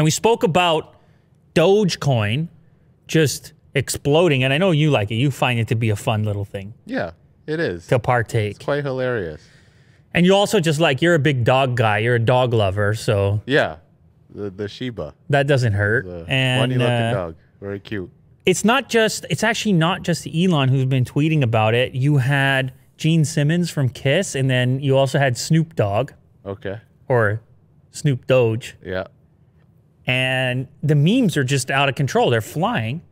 And we spoke about Dogecoin just exploding, and I know you like it. You find it to be a fun little thing. Yeah, it is. To partake. It's quite hilarious. And you also just like, you're a big dog guy. You're a dog lover, so. Yeah, the Shiba. That doesn't hurt. Funny looking dog. Very cute. It's actually not just Elon who's been tweeting about it. You had Gene Simmons from Kiss, and then you also had Snoop Dogg. Okay. Or Snoop Doge. Yeah. And the memes are just out of control. They're flying.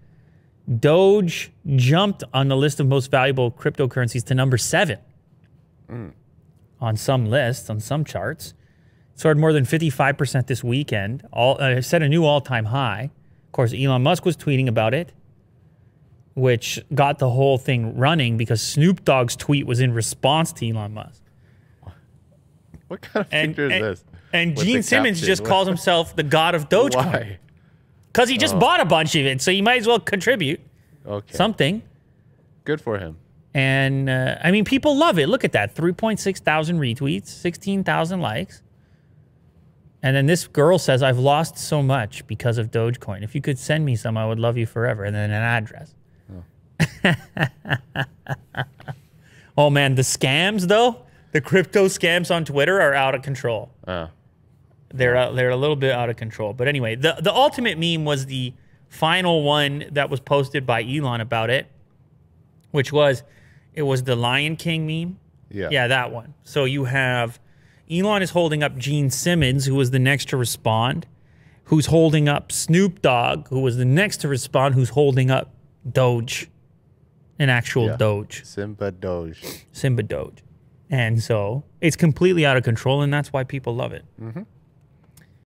Doge jumped on the list of most valuable cryptocurrencies to number 7 on some lists, on some charts. Soared more than 55% this weekend. Set a new all-time high. Of course, Elon Musk was tweeting about it, which got the whole thing running because Snoop Dogg's tweet was in response to Elon Musk. What kind of picture is this? And Gene Simmons just calls himself the god of Dogecoin. Why? Because he just bought a bunch of it, so you might as well contribute something. Good for him. And, I mean, people love it. Look at that. 3.6 thousand retweets, 16,000 likes. And then this girl says, I've lost so much because of Dogecoin. If you could send me some, I would love you forever. And then an address. Oh, oh man, the scams, though? The crypto scams on Twitter are out of control. They're a little bit out of control. But anyway, the ultimate meme was the final one that was posted by Elon about it, which was, it was the Lion King meme. Yeah, that one. So you have, Elon is holding up Gene Simmons, who was the next to respond, who's holding up Snoop Dogg, who was the next to respond, who's holding up Doge, an actual Doge. Simba Doge. Simba Doge. And so it's completely out of control, and that's why people love it.